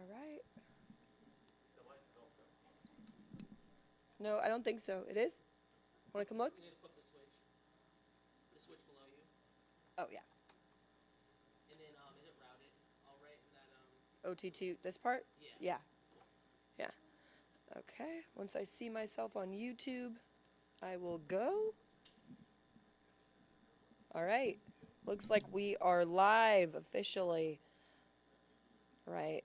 All right. No, I don't think so. It is? Want to come look? You need to flip the switch. The switch below you. Oh, yeah. And then, is it routed all right in that, OT2, this part? Yeah. Yeah. Yeah. Okay. Once I see myself on YouTube, I will go. All right. Looks like we are live officially. Right.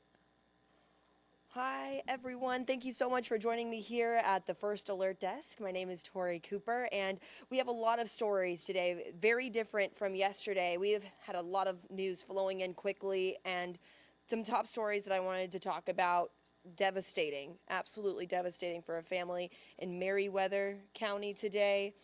Hi, everyone. Thank you so much for joining me here at the First Alert Desk. My name is Tori Cooper, and we have a lot of stories today, very different from yesterday. We have had a lot of news flowing in quickly, and some top stories that I wanted to talk about. Devastating, absolutely devastating for a family in Meriwether County today.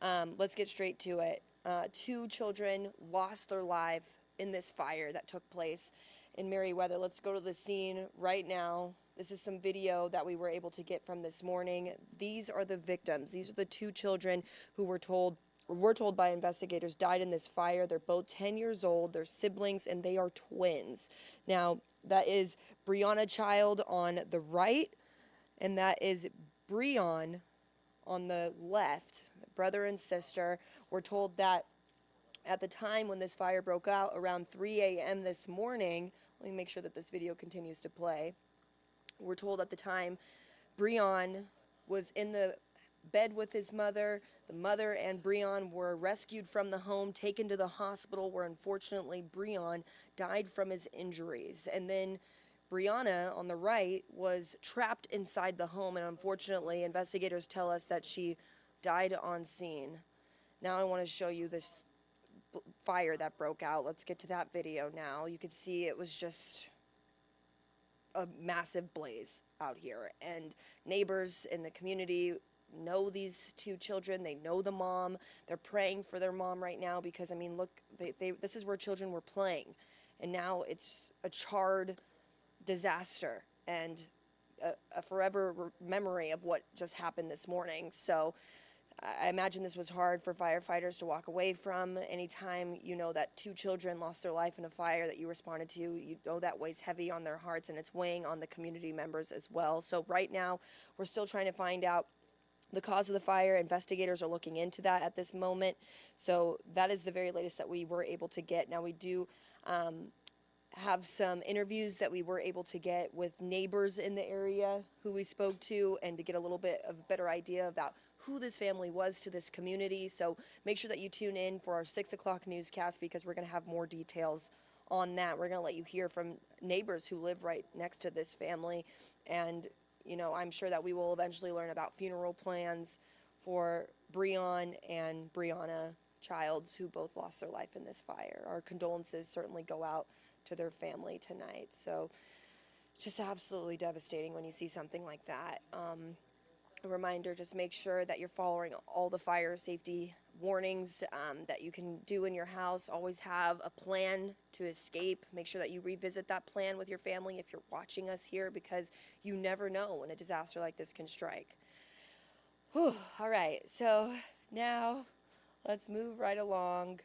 Let's get straight to it. Two children lost their life in this fire that took place in Meriwether. Let's go to the scene right now. This is some video that we were able to get from this morning. These are the victims. These are the two children who were told by investigators died in this fire. They're both 10 years old. They're siblings and they are twins. Now, that is Brianna Child on the right, and that is Breon on the left, brother and sister. We're told that at the time when this fire broke out around 3 a.m. this morning, let me make sure that this video continues to play. We're told at the time Breon was in the bed with his mother. The mother and Breon were rescued from the home, taken to the hospital, where unfortunately Breon died from his injuries. And then Brianna, on the right, was trapped inside the home, and unfortunately, investigators tell us that she died on scene. Now I want to show you this fire that broke out. Let's get to that video now. You could see it was just a massive blaze out here, and neighbors in the community know these two children. They know the mom. They're praying for their mom right now because, I mean, look, this is where children were playing, and now it's a charred disaster and a forever memory of what just happened this morning. So I imagine this was hard for firefighters to walk away from. Anytime you know that two children lost their life in a fire that you responded to, you know that weighs heavy on their hearts, and it's weighing on the community members as well. So right now, we're still trying to find out the cause of the fire. Investigators are looking into that at this moment. So that is the very latest that we were able to get. Now we do have some interviews that we were able to get with neighbors in the area who we spoke to, and to get a little bit of a better idea about who this family was to this community. So make sure that you tune in for our 6 o'clock newscast, because we're going to have more details on that. We're going to let you hear from neighbors who live right next to this family. And, you know, I'm sure that we will eventually learn about funeral plans for Breon and Brianna Childs, who both lost their life in this fire. Our condolences certainly go out to their family tonight. So it's just absolutely devastating when you see something like that. A reminder, just make sure that you're following all the fire safety warnings that you can do in your house. Always have a plan to escape. Make sure that you revisit that plan with your family if you're watching us here, because you never know when a disaster like this can strike. Whew. All right, so now let's move right along.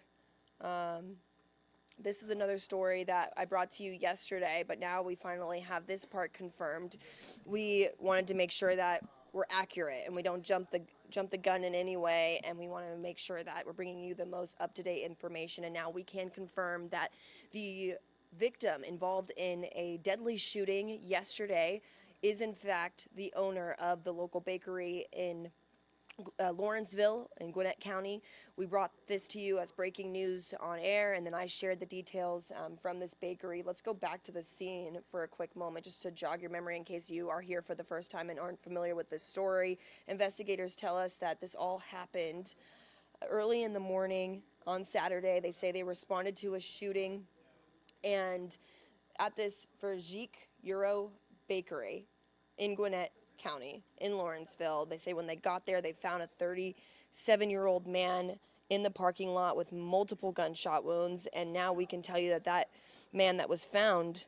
This is another story that I brought to you yesterday, but now we finally have this part confirmed. We wanted to make sure that we're accurate and we don't jump the gun in any way, and we want to make sure that we're bringing you the most up-to-date information. And now we can confirm that the victim involved in a deadly shooting yesterday is in fact the owner of the local bakery in Lawrenceville in Gwinnett County. We brought this to you as breaking news on air, and then I shared the details from this bakery. Let's go back to the scene for a quick moment, just to jog your memory in case you are here for the first time and aren't familiar with this story. Investigators tell us that this all happened early in the morning on Saturday. They say they responded to a shooting, and at this Vergique Euro bakery in Gwinnett County in Lawrenceville. They say when they got there, they found a 37-year-old man in the parking lot with multiple gunshot wounds. And now we can tell you that that man that was found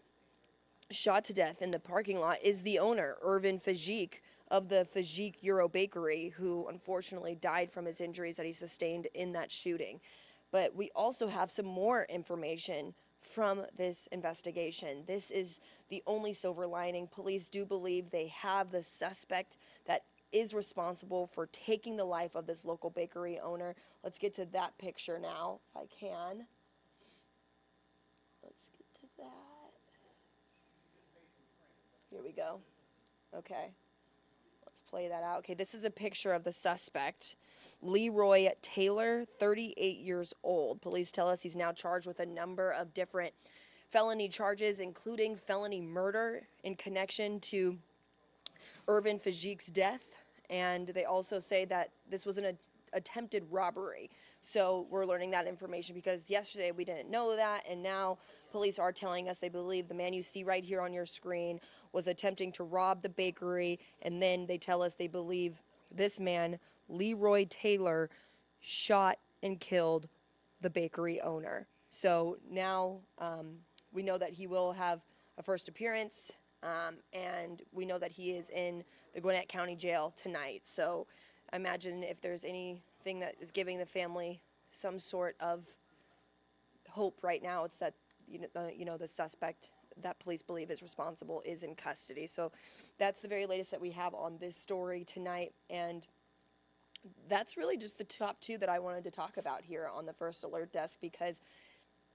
shot to death in the parking lot is the owner, Irvin Fajique, of the Fajique Euro Bakery, who unfortunately died from his injuries that he sustained in that shooting. But we also have some more information from this investigation. This is the only silver lining. Police do believe they have the suspect that is responsible for taking the life of this local bakery owner. Let's get to that picture now, if I can. Let's get to that. Here we go. Okay. Let's play that out. Okay, this is a picture of the suspect, Leroy Taylor, 38 years old. Police tell us he's now charged with a number of different felony charges, including felony murder in connection to Irvin Fajik's death. And they also say that this was an attempted robbery. So we're learning that information because yesterday we didn't know that, and now police are telling us they believe the man you see right here on your screen was attempting to rob the bakery, and then they tell us they believe this man, Leroy Taylor, shot and killed the bakery owner. So now we know that he will have a first appearance, and we know that he is in the Gwinnett County Jail tonight. So I imagine if there's anything that is giving the family some sort of hope right now, it's that the suspect that police believe is responsible is in custody. So that's the very latest that we have on this story tonight, and that's really just the top two that I wanted to talk about here on the First Alert Desk, because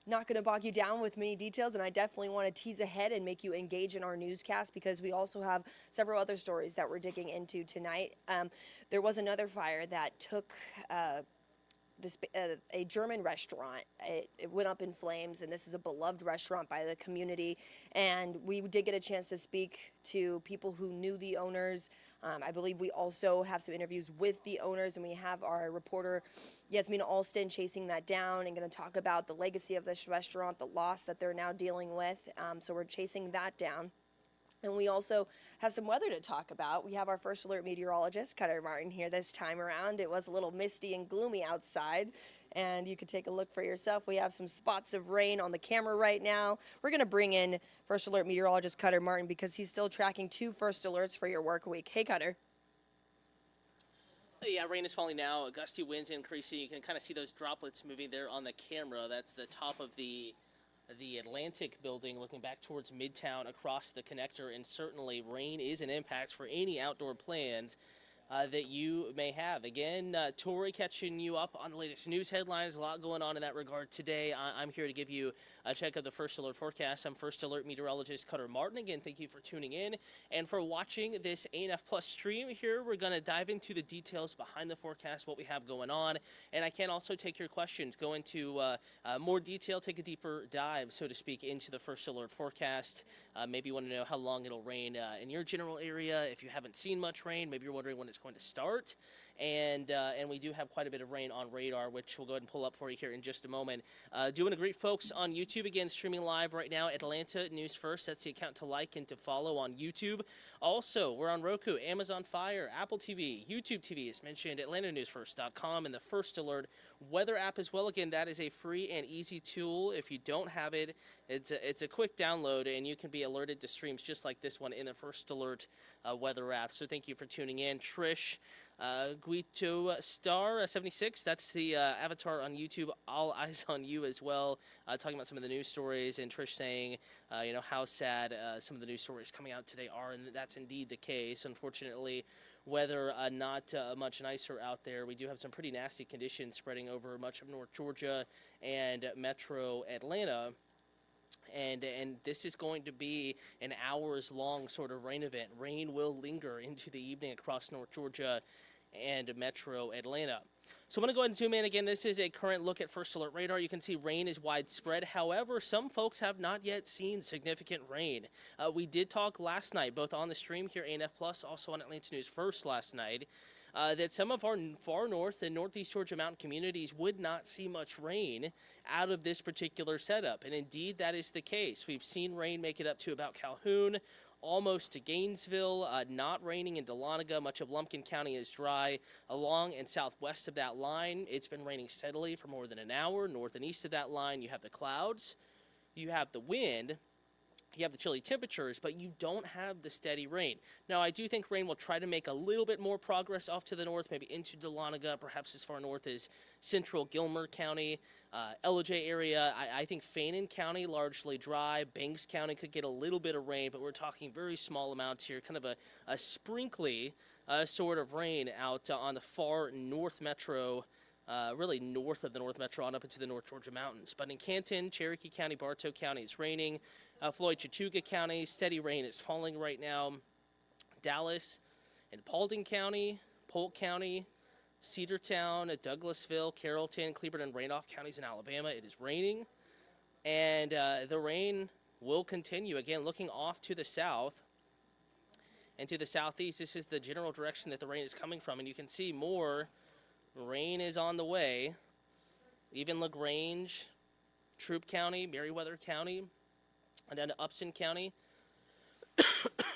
not going to bog you down with many details, and I definitely want to tease ahead and make you engage in our newscast because we also have several other stories that we're digging into tonight. There was another fire that took a German restaurant. It went up in flames, and this is a beloved restaurant by the community, and we did get a chance to speak to people who knew the owners. I believe we also have some interviews with the owners, and we have our reporter Yasmina Alston chasing that down and going to talk about the legacy of this restaurant, the loss that they're now dealing with. So we're chasing that down. And we also have some weather to talk about. We have our First Alert Meteorologist Cutter Martin here this time around. It was a little misty and gloomy outside, and you could take a look for yourself. We have some spots of rain on the camera right now. We're going to bring in First Alert Meteorologist Cutter Martin because he's still tracking 2 first alerts for your work week. Hey, Cutter. Yeah, rain is falling now. Gusty winds increasing. You can kind of see those droplets moving there on the camera. That's the top of the Atlantic building looking back towards Midtown across the connector, and certainly rain is an impact for any outdoor plans that you may have. Again, Tori catching you up on the latest news headlines. A lot going on in that regard today. I'm here to give you a check of the First Alert forecast. I'm First Alert Meteorologist Cutter Martin. Again, thank you for tuning in and for watching this ANF Plus stream here. We're going to dive into the details behind the forecast, what we have going on, and I can also take your questions, go into more detail, take a deeper dive, so to speak, into the First Alert forecast. Maybe you want to know how long it'll rain in your general area. If you haven't seen much rain, maybe you're wondering when it's going to start. And we do have quite a bit of rain on radar, which we'll go ahead and pull up for you here in just a moment. Do want to greet folks on YouTube, again, streaming live right now, Atlanta News First. That's the account to like and to follow on YouTube. Also, we're on Roku, Amazon Fire, Apple TV, YouTube TV, as mentioned, AtlantaNewsFirst.com, and the First Alert weather app as well. Again, that is a free and easy tool. If you don't have it, it's a quick download, and you can be alerted to streams just like this one in the First Alert weather app. So thank you for tuning in. Trish Guito Star 76, that's the avatar on YouTube. All eyes on you as well, talking about some of the news stories, and Trish saying, how sad some of the news stories coming out today are, and that's indeed the case. Unfortunately, weather not much nicer out there. We do have some pretty nasty conditions spreading over much of North Georgia and metro Atlanta. And this is going to be an hours-long sort of rain event. Rain will linger into the evening across North Georgia and metro Atlanta. So I'm going to go ahead and zoom in again. This is a current look at First Alert radar. You can see rain is widespread. However, some folks have not yet seen significant rain. We did talk last night, both on the stream here, ANF Plus, also on Atlanta News First last night, that some of our far north and northeast Georgia mountain communities would not see much rain out of this particular setup. And indeed, that is the case. We've seen rain make it up to about Calhoun, almost to Gainesville, not raining in Dahlonega. Much of Lumpkin County is dry. Along and southwest of that line, it's been raining steadily for more than an hour. North and east of that line, you have the clouds, you have the wind, you have the chilly temperatures, but you don't have the steady rain. Now, I do think rain will try to make a little bit more progress off to the north, maybe into Dahlonega, perhaps as far north as central Gilmer County. LJ area, I think Fannin County largely dry. Banks County could get a little bit of rain, but we're talking very small amounts here, kind of a sprinkly sort of rain out on the far north metro, really north of the North Metro on up into the North Georgia mountains. But in Canton, Cherokee County, Bartow County, it's raining. Floyd, Chattooga County, steady rain is falling right now. Dallas and Paulding County, Polk County, Cedartown, Douglasville, Carrollton, Cleburne, and Randolph counties in Alabama. It is raining, and the rain will continue. Again, looking off to the south and to the southeast, this is the general direction that the rain is coming from, and you can see more rain is on the way. Even LaGrange, Troup County, Meriwether County, and down to Upson County.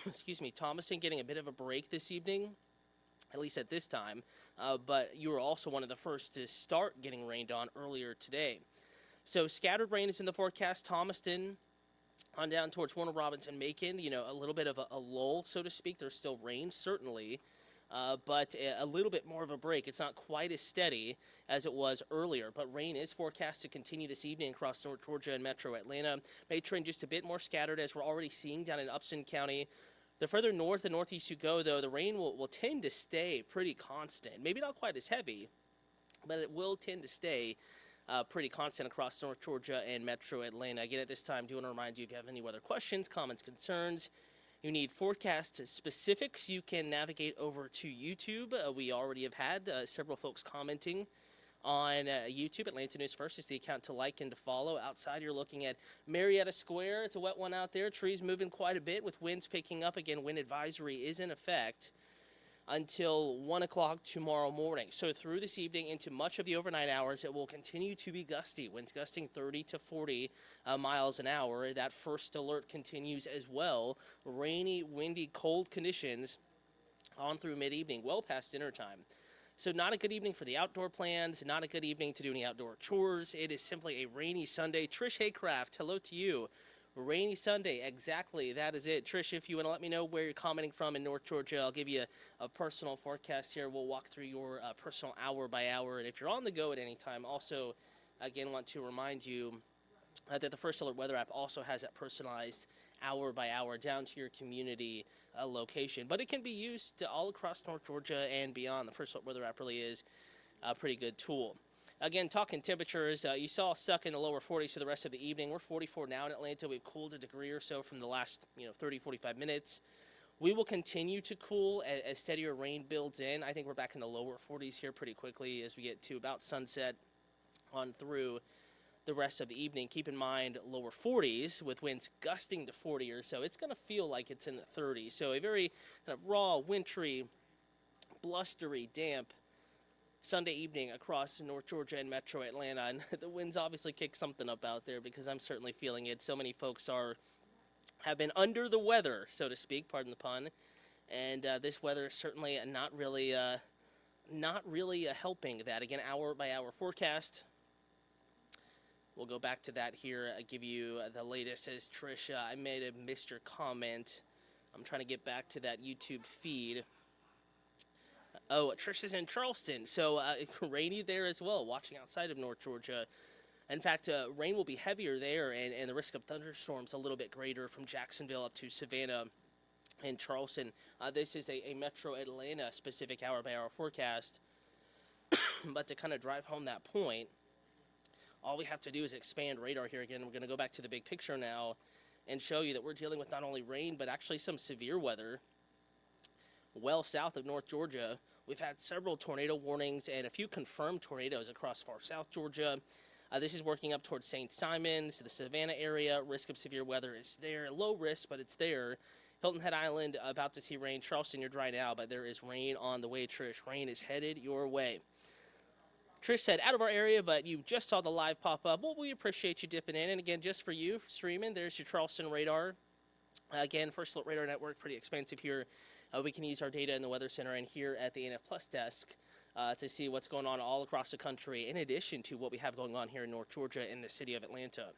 Excuse me, Thomaston getting a bit of a break this evening, at least at this time. But you were also one of the first to start getting rained on earlier today. So scattered rain is in the forecast. Thomaston on down towards Warner Robinson, Macon, a little bit of a lull, so to speak. There's still rain, certainly, but a little bit more of a break. It's not quite as steady as it was earlier, but rain is forecast to continue this evening across North Georgia and Metro Atlanta. May trend just a bit more scattered, as we're already seeing down in Upson County. The further north and northeast you go, though, the rain will tend to stay pretty constant. Maybe not quite as heavy, but it will tend to stay pretty constant across North Georgia and Metro Atlanta. Again, at this time, do want to remind you, if you have any weather questions, comments, concerns, you need forecast specifics, you can navigate over to YouTube. We already have had several folks commenting on YouTube. Atlanta News First is the account to like and to follow. Outside, you're looking at Marietta Square. It's a wet one out there. Trees moving quite a bit with winds picking up. Again, wind advisory is in effect until 1 o'clock tomorrow morning. So through this evening into much of the overnight hours, it will continue to be gusty. Winds gusting 30 to 40 miles an hour. That first alert continues as well. Rainy, windy, cold conditions on through mid-evening, well past dinner time. So not a good evening for the outdoor plans, not a good evening to do any outdoor chores. It is simply a rainy Sunday. Trish Haycraft, hello to you. Rainy Sunday, exactly, that is it. Trish, if you want to let me know where you're commenting from in North Georgia, I'll give you a personal forecast here. We'll walk through your personal hour by hour. And if you're on the go at any time, also, again, want to remind you that the First Alert Weather app also has that personalized hour by hour down to your community location. But it can be used all across North Georgia and beyond. The First Alert Weather app really is a pretty good tool. Again, talking temperatures, you saw stuck in the lower 40s for the rest of the evening. We're 44 now in Atlanta. We've cooled a degree or so from the last 30, 45 minutes. We will continue to cool as steadier rain builds in. I think we're back in the lower 40s here pretty quickly as we get to about sunset on through the rest of the evening. Keep in mind, lower 40s with winds gusting to 40 or so. It's going to feel like it's in the 30s. So a very kind of raw, wintry, blustery, damp Sunday evening across North Georgia and Metro Atlanta. And the winds obviously kick something up out there because I'm certainly feeling it. So many folks have been under the weather, so to speak, pardon the pun. And this weather is certainly not really helping that. Again, hour by hour forecast. We'll go back to that here. I give you the latest. As Trish, I may have missed your comment. I'm trying to get back to that YouTube feed. Oh, Trish is in Charleston, so rainy there as well, watching outside of North Georgia. In fact, rain will be heavier there, and the risk of thunderstorms a little bit greater from Jacksonville up to Savannah and Charleston. This is a Metro Atlanta specific hour-by-hour forecast. But to kind of drive home that point, all we have to do is expand radar here again. We're going to go back to the big picture now and show you that we're dealing with not only rain, but actually some severe weather well south of North Georgia. We've had several tornado warnings and a few confirmed tornadoes across far south Georgia. This is working up towards St. Simons, the Savannah area. Risk of severe weather is there. Low risk, but it's there. Hilton Head Island, about to see rain. Charleston, you're dry now, but there is rain on the way, Trish. Rain is headed your way. Trish said, out of our area, but you just saw the live pop up. Well, we appreciate you dipping in. And again, just for you streaming, there's your Charleston radar. Again, First Alert Radar Network, pretty expensive here. We can use our data in the Weather Center and here at the ANF Plus desk to see what's going on all across the country, in addition to what we have going on here in North Georgia in the city of Atlanta.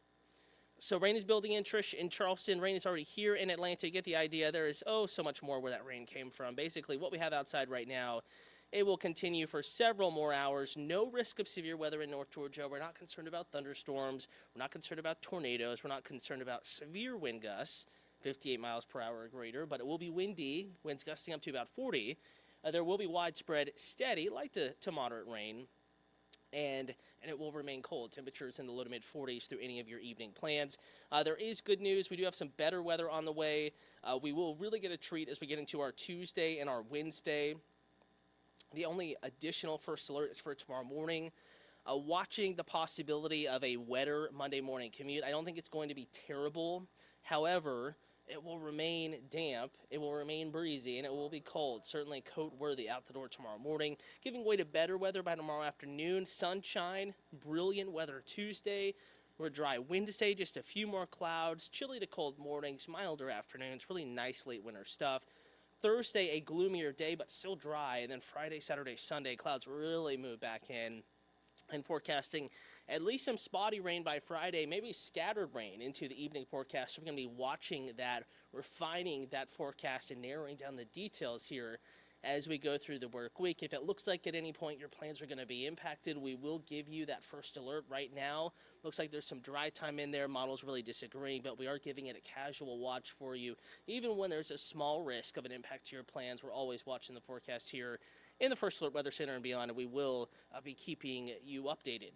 So rain is building in, Trish, in Charleston. Rain is already here in Atlanta. You get the idea. There is, so much more where that rain came from. Basically, what we have outside right now It will continue for several more hours. No risk of severe weather in North Georgia. We're not concerned about thunderstorms. We're not concerned about tornadoes. We're not concerned about severe wind gusts, 58 miles per hour or greater, but it will be windy, winds gusting up to about 40. There will be widespread steady, light to moderate rain, and it will remain cold. Temperatures in the low to mid 40s through any of your evening plans. There is good news. We do have some better weather on the way. We will really get a treat as we get into our Tuesday and our Wednesday. The only additional first alert is for tomorrow morning. Watching the possibility of a wetter Monday morning commute. I don't think it's going to be terrible. However, it will remain damp, it will remain breezy, and it will be cold. Certainly coat-worthy out the door tomorrow morning. Giving way to better weather by tomorrow afternoon. Sunshine, brilliant weather Tuesday. We're dry Wednesday, just a few more clouds. Chilly to cold mornings, milder afternoons. Really nice late winter stuff. Thursday, a gloomier day, but still dry. And then Friday, Saturday, Sunday, clouds really move back in. And forecasting at least some spotty rain by Friday, maybe scattered rain into the evening forecast. So we're going to be watching that, refining that forecast, and narrowing down the details here as we go through the work week. If it looks like at any point your plans are going to be impacted, we will give you that first alert right now. Looks like there's some dry time in there. Models really disagreeing, but we are giving it a casual watch for you. Even when there's a small risk of an impact to your plans, we're always watching the forecast here in the First Alert Weather Center and beyond, and we will be keeping you updated.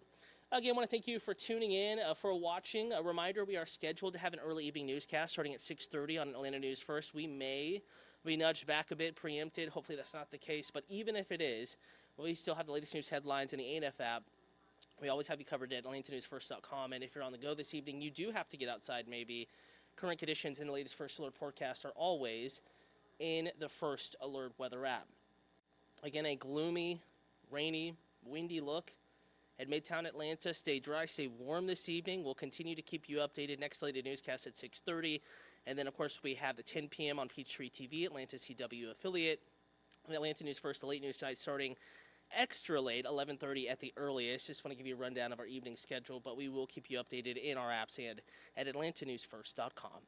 Again, I want to thank you for tuning in, for watching. A reminder, we are scheduled to have an early evening newscast starting at 6:30 on Atlanta News First. We may be nudged back a bit, preempted. Hopefully that's not the case, but even if it is, we still have the latest news headlines in the ANF app. We always have you covered at AtlantaNewsFirst.com, and if you're on the go this evening, you do have to get outside maybe. Current conditions in the latest First Alert forecast are always in the First Alert Weather app. Again, a gloomy, rainy, windy look at Midtown Atlanta. Stay dry, stay warm this evening. We'll continue to keep you updated. Next latest newscast at 6:30. And then, of course, we have the 10 p.m. on Peachtree TV, Atlanta's CW affiliate. And Atlanta News First, the late news tonight starting extra late, 11:30 at the earliest. Just want to give you a rundown of our evening schedule, but we will keep you updated in our apps and at AtlantaNewsFirst.com.